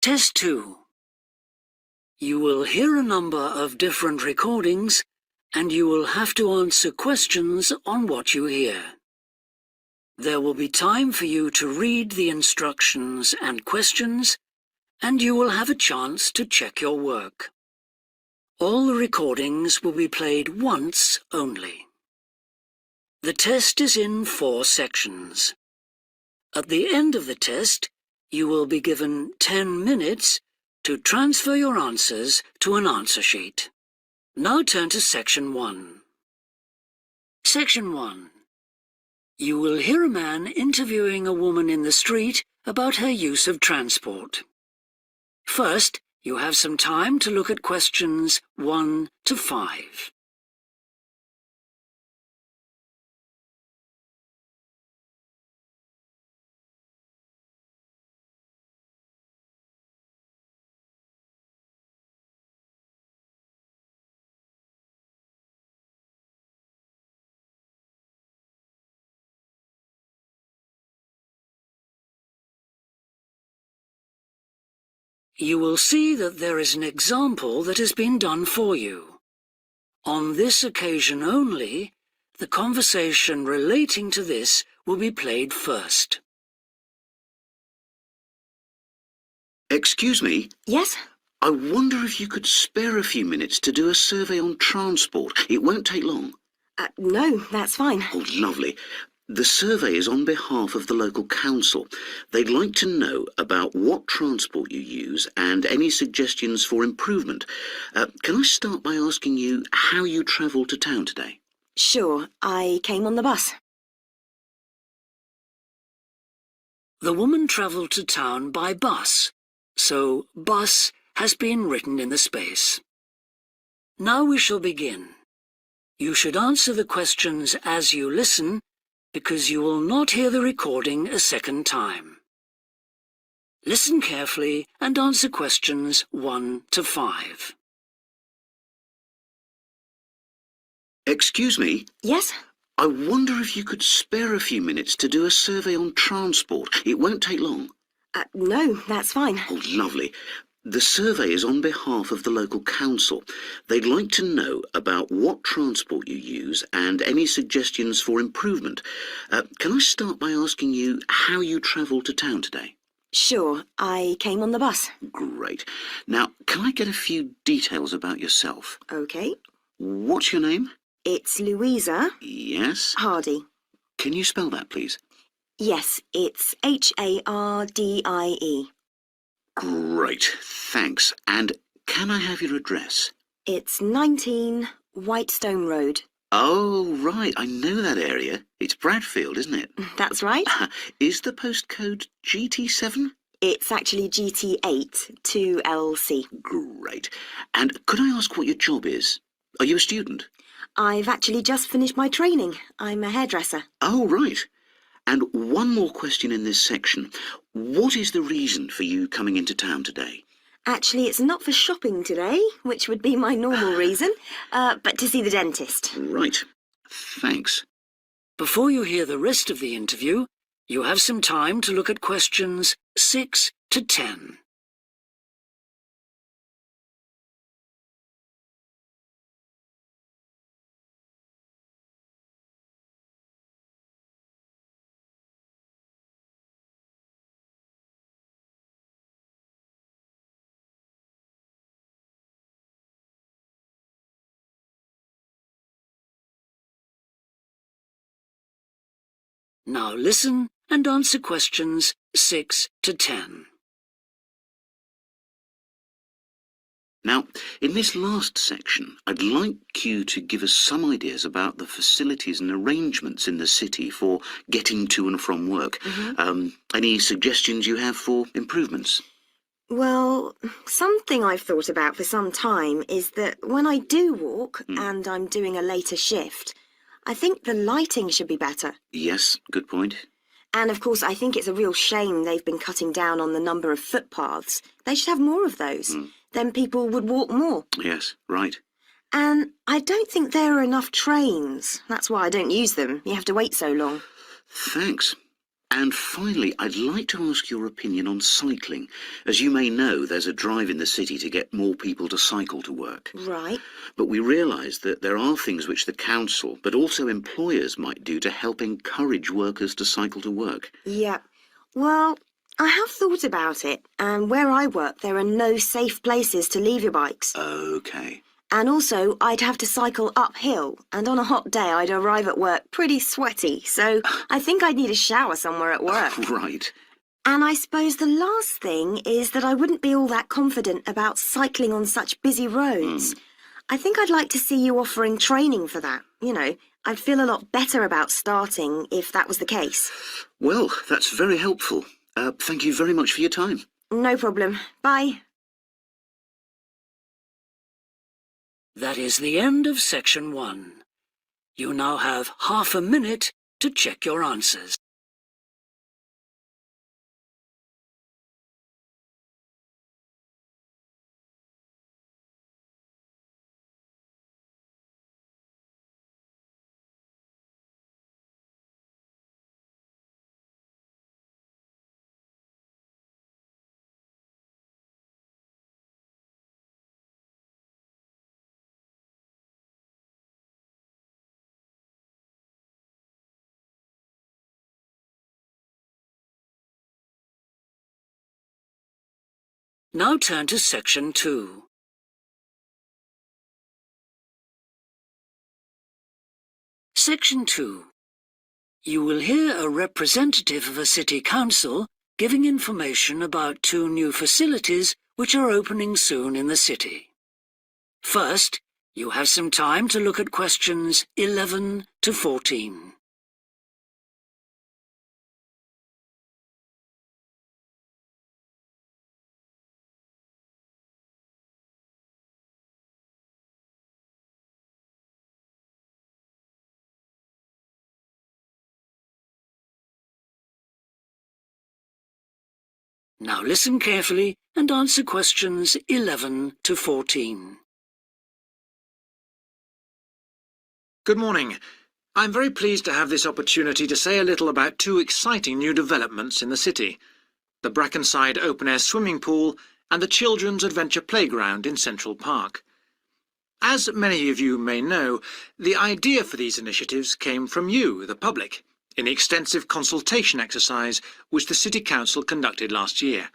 Test 2. You will hear a number of different recordings, and you will have to answer questions on what you hear. There will be time for you to read the instructions and questions, and you will have a chance to check your work. All the recordings will be played once only. The test is in 4 sections. At the end of the test, you will be given 10 minutes to transfer your answers to an answer sheet. Now turn to Section 1. Section 1. You will hear a man interviewing a woman in the street about her use of transport. First, you have some time to look at questions 1 to 5. You will see that there is an example that has been done for you. On this occasion only, the conversation relating to this will be played first. Excuse me? Yes? I wonder if you could spare a few minutes to do a survey on transport. It won't take long. No, that's fine. Oh, lovely. The survey is on behalf of the local council. They'd like to know about what transport you use and any suggestions for improvement. Can I start by asking you how you travelled to town today? Sure, I came on the bus. The woman travelled to town by bus, so bus has been written in the space. Now we shall begin. You should answer the questions as you listen, because you will not hear the recording a second time. Listen carefully and answer questions 1 to 5. Excuse me? Yes? I wonder if you could spare a few minutes to do a survey on transport. It won't take long. No, that's fine. Oh, lovely. The survey is on behalf of the local council. They'd like to know about what transport you use and any suggestions for improvement. Can I start by asking you how you travelled to town today? Sure, I came on the bus. Great. Now, can I get a few details about yourself? Okay. What's your name? It's Louisa Yes. Hardy. Can you spell that, please? Yes, it's Hardie. Great, thanks. And can I have your address? It's 19 Whitestone Road. Oh, right, I know that area. It's Bradfield, isn't it? That's right. Is the postcode GT7? It's actually GT8 2LC. Great. And could I ask what your job is? Are you a student? I've actually just finished my training. I'm a hairdresser. Oh, right. And one more question in this section. What is the reason for you coming into town today? Actually, it's not for shopping today, which would be my normal reason, but to see the dentist. Right. Thanks. Before you hear the rest of the interview, you have some time to look at questions 6 to 10. Now listen and answer questions 6 to 10. Now, in this last section, I'd like you to give us some ideas about the facilities and arrangements in the city for getting to and from work. Any suggestions you have for improvements? Well, something I've thought about for some time is that when I do walk and I'm doing a later shift, I think the lighting should be better. Yes, good point. And of course, I think it's a real shame they've been cutting down on the number of footpaths. They should have more of those. Then people would walk more. Yes, right. And I don't think there are enough trains. That's why I don't use them. You have to wait so long. Thanks. And finally, I'd like to ask your opinion on cycling. As you may know, there's a drive in the city to get more people to cycle to work. Right. But we realise that there are things which the council, but also employers, might do to help encourage workers to cycle to work. Yeah. Well, I have thought about it, and where I work, there are no safe places to leave your bikes. Okay. And also, I'd have to cycle uphill, and on a hot day, I'd arrive at work pretty sweaty, so I think I'd need a shower somewhere at work. Right. And I suppose the last thing is that I wouldn't be all that confident about cycling on such busy roads. I think I'd like to see you offering training for that. You know, I'd feel a lot better about starting if that was the case. Well, that's very helpful. Thank you very much for your time. No problem. Bye. That is the end of section 1. You now have half a minute to check your answers. Now turn to section 2. Section 2. You will hear a representative of a city council giving information about 2 new facilities which are opening soon in the city. First, you have some time to look at questions 11 to 14. Now listen carefully and answer questions 11 to 14. Good morning. I'm very pleased to have this opportunity to say a little about 2 exciting new developments in the city: the Brackenside open-air swimming pool and the Children's Adventure Playground in Central Park. As many of you may know, the idea for these initiatives came from you, the public, in the extensive consultation exercise which the City Council conducted last year.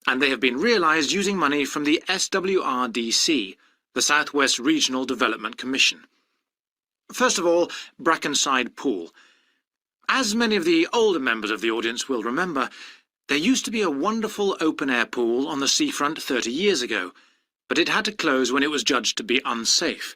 And they have been realised using money from the SWRDC, the South West Regional Development Commission. First of all, Brackenside Pool. As many of the older members of the audience will remember, there used to be a wonderful open-air pool on the seafront 30 years ago, but it had to close when it was judged to be unsafe.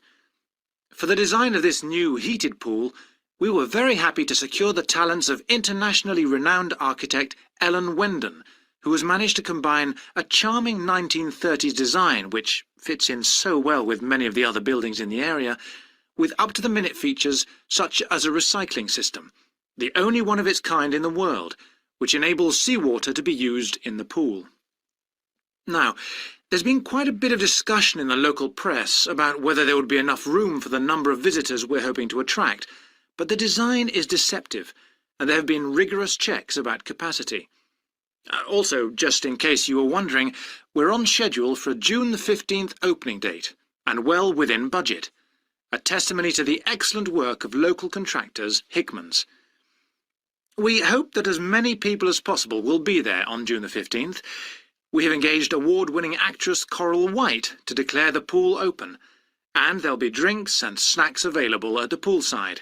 For the design of this new heated pool, we were very happy to secure the talents of internationally renowned architect Ellen Wendon, who has managed to combine a charming 1930s design, which fits in so well with many of the other buildings in the area, with up-to-the-minute features such as a recycling system, the only one of its kind in the world, which enables seawater to be used in the pool. Now, there's been quite a bit of discussion in the local press about whether there would be enough room for the number of visitors we're hoping to attract, but the design is deceptive, and there have been rigorous checks about capacity. Also, just in case you were wondering, we're on schedule for a June the 15th opening date, and well within budget. A testimony to the excellent work of local contractors Hickman's. We hope that as many people as possible will be there on June the 15th. We have engaged award-winning actress Coral White to declare the pool open, and there'll be drinks and snacks available at the poolside.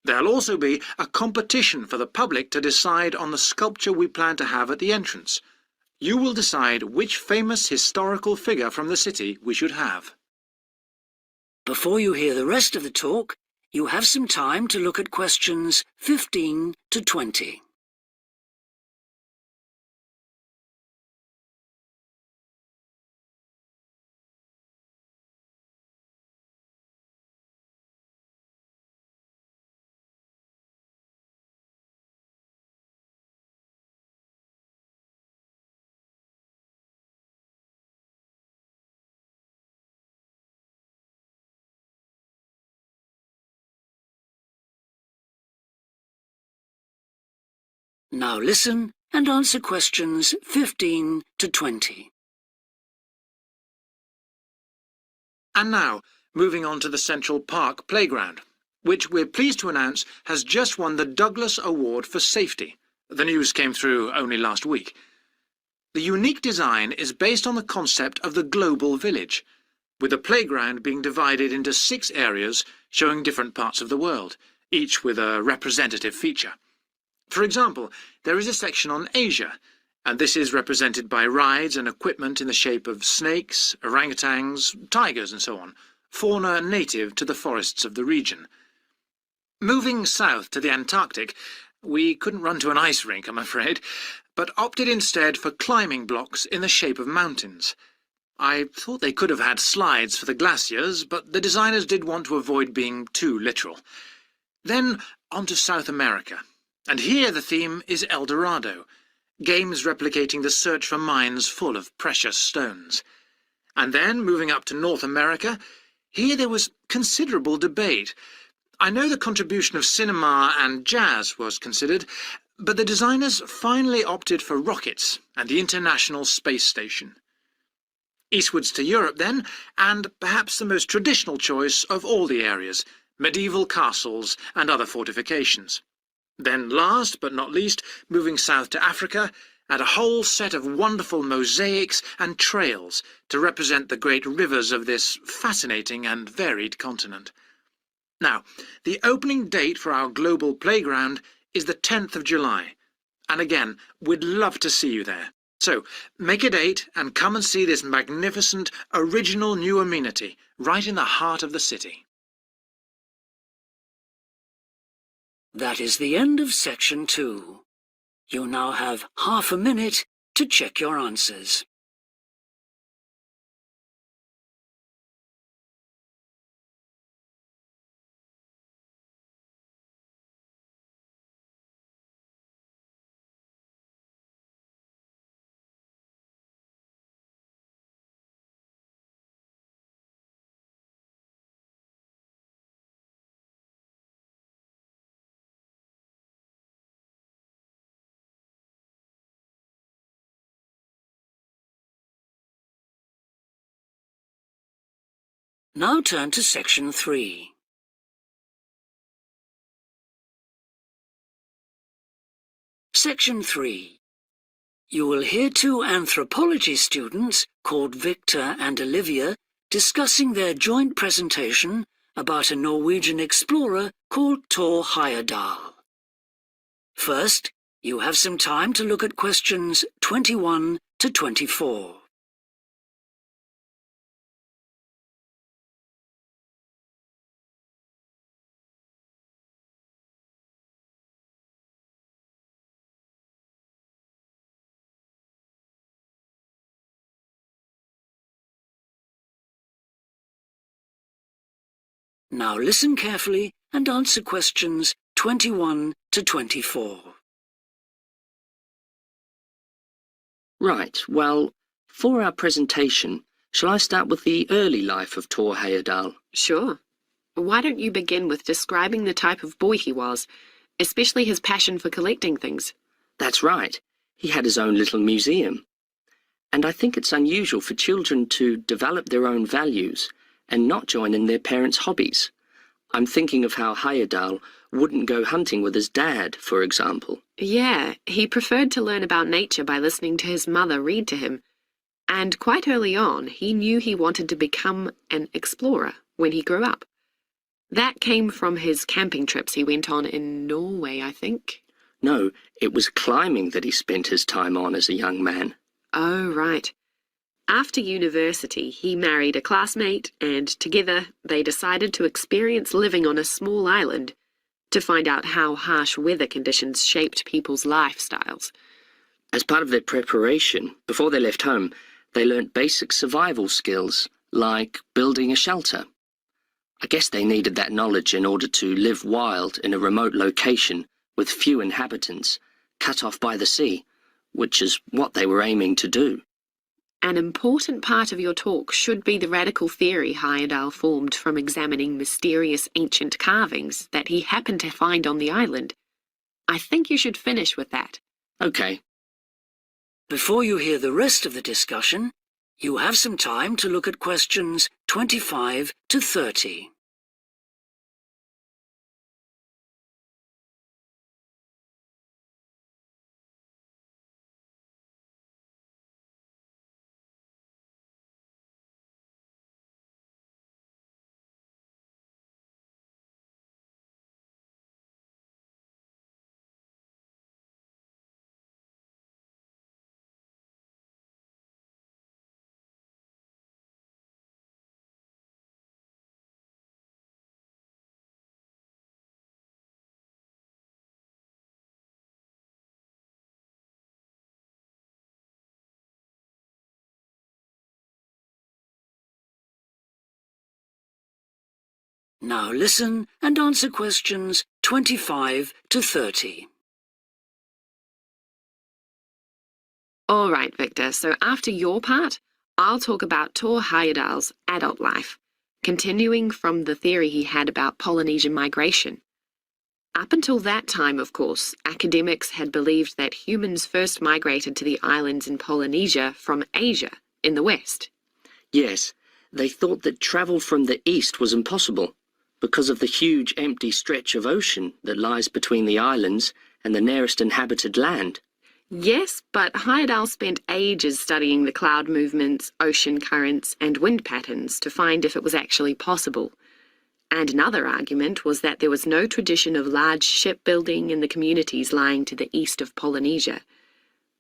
There'll also be a competition for the public to decide on the sculpture we plan to have at the entrance. You will decide which famous historical figure from the city we should have. Before you hear the rest of the talk, you have some time to look at questions 15 to 20. Now listen and answer questions 15 to 20. And now, moving on to the Central Park Playground, which we're pleased to announce has just won the Douglas Award for Safety. The news came through only last week. The unique design is based on the concept of the global village, with the playground being divided into 6 areas showing different parts of the world, each with a representative feature. For example, there is a section on Asia, and this is represented by rides and equipment in the shape of snakes, orangutans, tigers and so on, fauna native to the forests of the region. Moving south to the Antarctic, we couldn't run to an ice rink, I'm afraid, but opted instead for climbing blocks in the shape of mountains. I thought they could have had slides for the glaciers, but the designers did want to avoid being too literal. Then on to South America, and here the theme is El Dorado, games replicating the search for mines full of precious stones. And then, moving up to North America, here there was considerable debate. I know the contribution of cinema and jazz was considered, but the designers finally opted for rockets and the International Space Station. Eastwards to Europe then, and perhaps the most traditional choice of all the areas, medieval castles and other fortifications. Then last but not least, moving south to Africa, and a whole set of wonderful mosaics and trails to represent the great rivers of this fascinating and varied continent. Now, the opening date for our global playground is the 10th of July, and again, we'd love to see you there. So, make a date and come and see this magnificent, original new amenity right in the heart of the city. That is the end of section 2. You now have half a minute to check your answers. Now turn to section 3. Section 3. You will hear 2 anthropology students called Victor and Olivia discussing their joint presentation about a Norwegian explorer called Thor Heyerdahl. First, you have some time to look at questions 21 to 24. Now listen carefully and answer questions 21 to 24. Right, well, for our presentation, shall I start with the early life of Thor Heyerdahl? Sure. Why don't you begin with describing the type of boy he was, especially his passion for collecting things? That's right. He had his own little museum. And I think it's unusual for children to develop their own values and not join in their parents' hobbies. I'm thinking of how Heyerdahl wouldn't go hunting with his dad, for example. Yeah, he preferred to learn about nature by listening to his mother read to him. And quite early on, he knew he wanted to become an explorer when he grew up. That came from his camping trips he went on in Norway, I think. No, it was climbing that he spent his time on as a young man. Oh, right. After university, he married a classmate, and together they decided to experience living on a small island to find out how harsh weather conditions shaped people's lifestyles. As part of their preparation, before they left home, they learnt basic survival skills, like building a shelter. I guess they needed that knowledge in order to live wild in a remote location with few inhabitants, cut off by the sea, which is what they were aiming to do. An important part of your talk should be the radical theory Heyerdahl formed from examining mysterious ancient carvings that he happened to find on the island. I think you should finish with that. Okay. Before you hear the rest of the discussion, you have some time to look at questions 25 to 30. Now listen and answer questions 25 to 30. All right, Victor, so after your part, I'll talk about Tor Heyerdahl's adult life, continuing from the theory he had about Polynesian migration. Up until that time, of course, academics had believed that humans first migrated to the islands in Polynesia from Asia, in the west. Yes, they thought that travel from the east was impossible because of the huge empty stretch of ocean that lies between the islands and the nearest inhabited land. Yes, but Heyerdahl spent ages studying the cloud movements, ocean currents, and wind patterns to find if it was actually possible. And another argument was that there was no tradition of large shipbuilding in the communities lying to the east of Polynesia.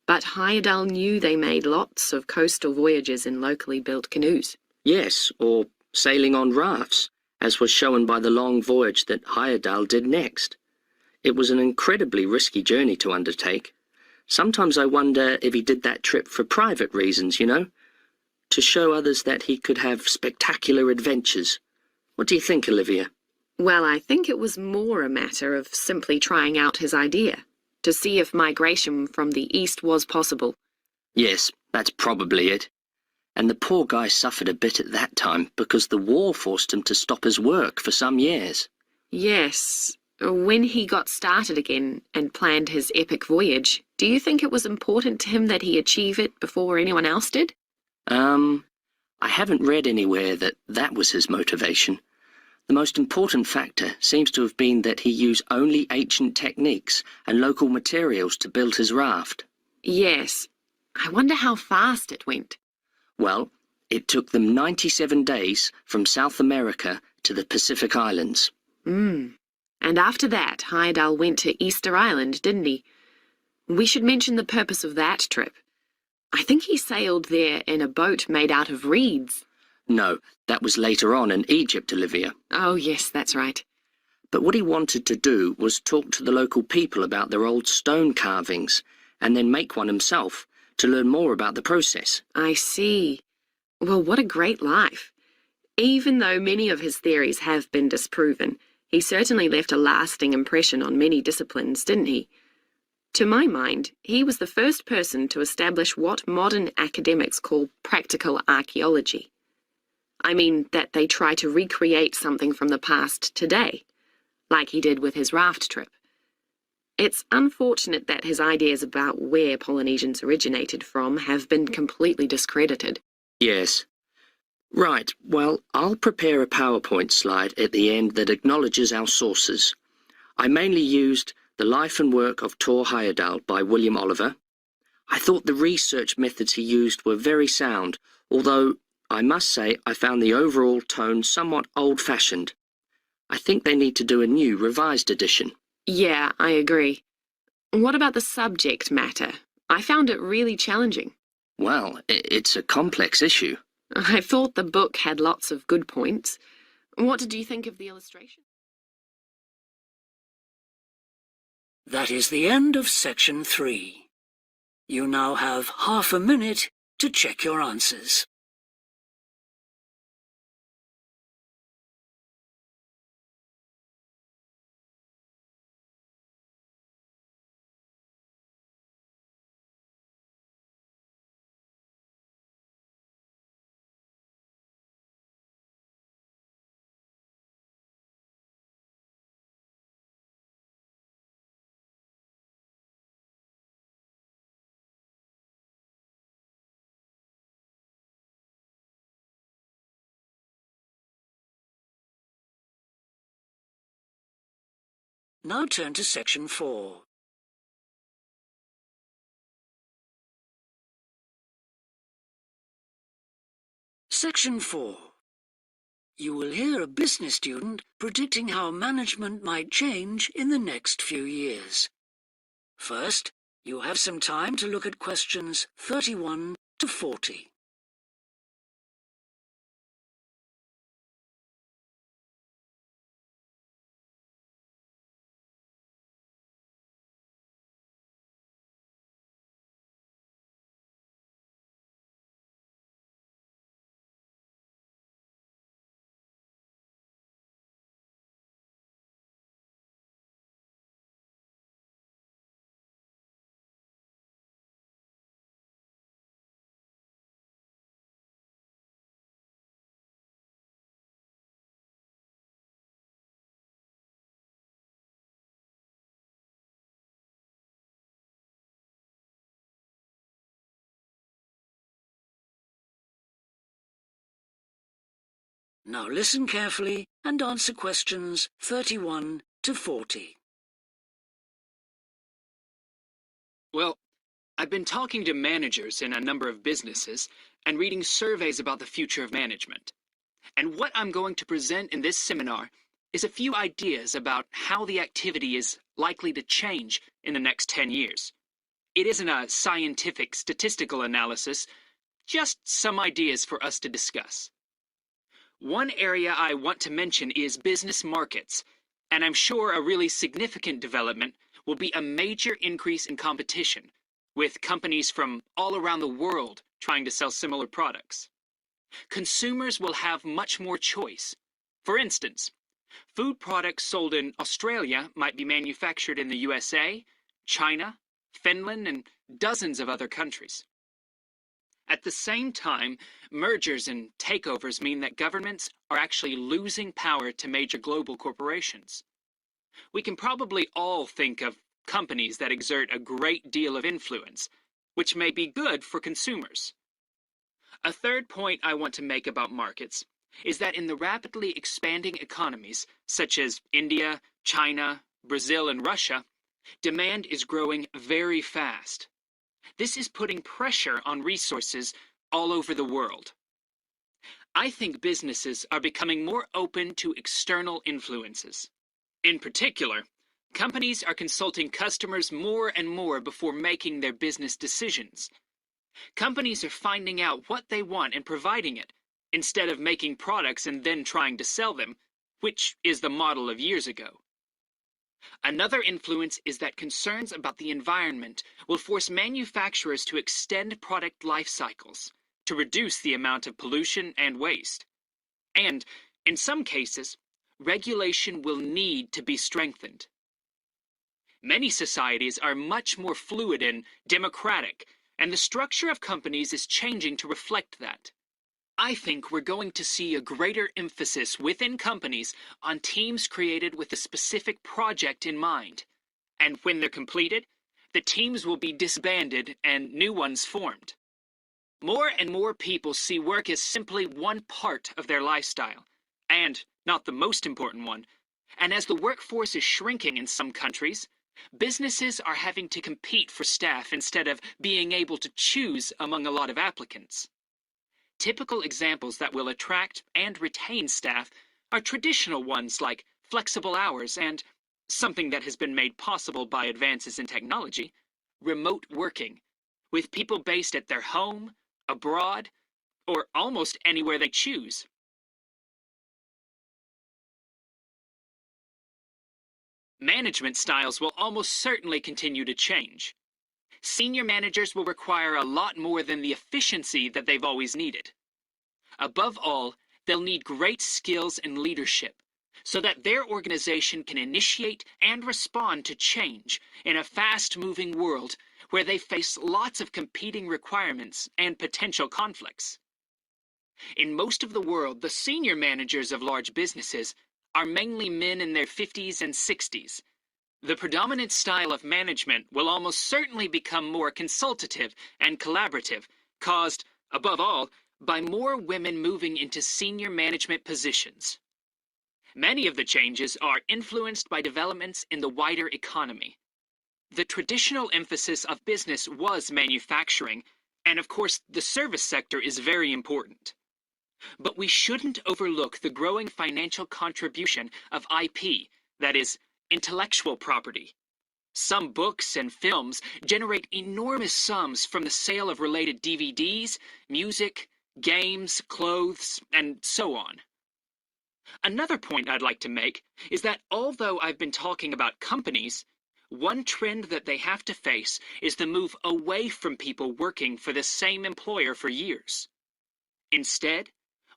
But Heyerdahl knew they made lots of coastal voyages in locally built canoes. Yes, or sailing on rafts, as was shown by the long voyage that Heyerdahl did next. It was an incredibly risky journey to undertake. Sometimes I wonder if he did that trip for private reasons, you know, to show others that he could have spectacular adventures. What do you think, Olivia? Well, I think it was more a matter of simply trying out his idea, to see if migration from the east was possible. Yes, that's probably it. And the poor guy suffered a bit at that time because the war forced him to stop his work for some years. Yes. When he got started again and planned his epic voyage, do you think it was important to him that he achieve it before anyone else did? I haven't read anywhere that that was his motivation. The most important factor seems to have been that he used only ancient techniques and local materials to build his raft. Yes. I wonder how fast it went. Well, it took them 97 days from South America to the Pacific Islands. And after that, Heyerdahl went to Easter Island, didn't he? We should mention the purpose of that trip. I think he sailed there in a boat made out of reeds. No, that was later on in Egypt, Olivia. Oh, yes, that's right. But what he wanted to do was talk to the local people about their old stone carvings and then make one himself to learn more about the process. I see. Well, what a great life. Even though many of his theories have been disproven, he certainly left a lasting impression on many disciplines, didn't he? To my mind, he was the first person to establish what modern academics call practical archaeology. I mean that they try to recreate something from the past today, like he did with his raft trip. It's unfortunate that his ideas about where Polynesians originated from have been completely discredited. Yes. Right, well, I'll prepare a PowerPoint slide at the end that acknowledges our sources. I mainly used The Life and Work of Tor Heyerdahl by William Oliver. I thought the research methods he used were very sound, although I must say I found the overall tone somewhat old-fashioned. I think they need to do a new, revised edition. Yeah, I agree. What about the subject matter? I found it really challenging. Well, it's a complex issue. I thought the book had lots of good points. What did you think of the illustration? That is the end of section 3. You now have half a minute to check your answers. Now turn to section 4. Section 4. You will hear a business student predicting how management might change in the next few years. First, you have some time to look at questions 31 to 40. Now listen carefully and answer questions 31 to 40. Well, I've been talking to managers in a number of businesses and reading surveys about the future of management. And what I'm going to present in this seminar is a few ideas about how the activity is likely to change in the next 10 years. It isn't a scientific statistical analysis, just some ideas for us to discuss. One area I want to mention is business markets, and I'm sure a really significant development will be a major increase in competition, with companies from all around the world trying to sell similar products. Consumers will have much more choice. For instance, food products sold in Australia might be manufactured in the USA, China, Finland, and dozens of other countries. At the same time, mergers and takeovers mean that governments are actually losing power to major global corporations. We can probably all think of companies that exert a great deal of influence, which may be good for consumers. A third point I want to make about markets is that in the rapidly expanding economies, such as India, China, Brazil, and Russia, demand is growing very fast. This is putting pressure on resources all over the world. I think businesses are becoming more open to external influences. In particular, companies are consulting customers more and more before making their business decisions. Companies are finding out what they want and providing it, instead of making products and then trying to sell them, which is the model of years ago. Another influence is that concerns about the environment will force manufacturers to extend product life cycles to reduce the amount of pollution and waste. And, in some cases, regulation will need to be strengthened. Many societies are much more fluid and democratic, and the structure of companies is changing to reflect that. I think we're going to see a greater emphasis within companies on teams created with a specific project in mind. And when they're completed, the teams will be disbanded and new ones formed. More and more people see work as simply one part of their lifestyle, and not the most important one. And as the workforce is shrinking in some countries, businesses are having to compete for staff instead of being able to choose among a lot of applicants. Typical examples that will attract and retain staff are traditional ones like flexible hours and, something that has been made possible by advances in technology, remote working, with people based at their home, abroad, or almost anywhere they choose. Management styles will almost certainly continue to change. Senior managers will require a lot more than the efficiency that they've always needed. Above all, they'll need great skills in leadership, so that their organization can initiate and respond to change in a fast-moving world where they face lots of competing requirements and potential conflicts. In most of the world, the senior managers of large businesses are mainly men in their 50s and 60s. The predominant style of management will almost certainly become more consultative and collaborative, caused, above all, by more women moving into senior management positions. Many of the changes are influenced by developments in the wider economy. The traditional emphasis of business was manufacturing, and of course the service sector is very important. But we shouldn't overlook the growing financial contribution of IP, that is, intellectual property. Some books and films generate enormous sums from the sale of related DVDs, music, games, clothes, and so on. Another point I'd like to make is that although I've been talking about companies, one trend that they have to face is the move away from people working for the same employer for years. Instead,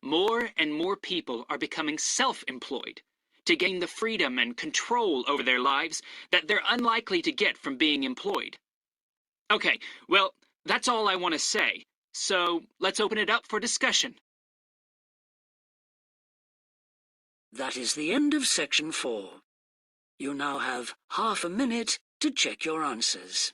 more and more people are becoming self-employed to gain the freedom and control over their lives that they're unlikely to get from being employed. Okay, well, that's all I want to say, so let's open it up for discussion. That is the end of section 4. You now have half a minute to check your answers.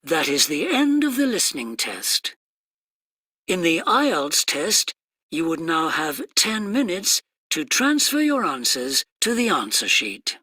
That is the end of the listening test. In the Ielts test, you would now have 10 minutes to transfer your answers to the answer sheet.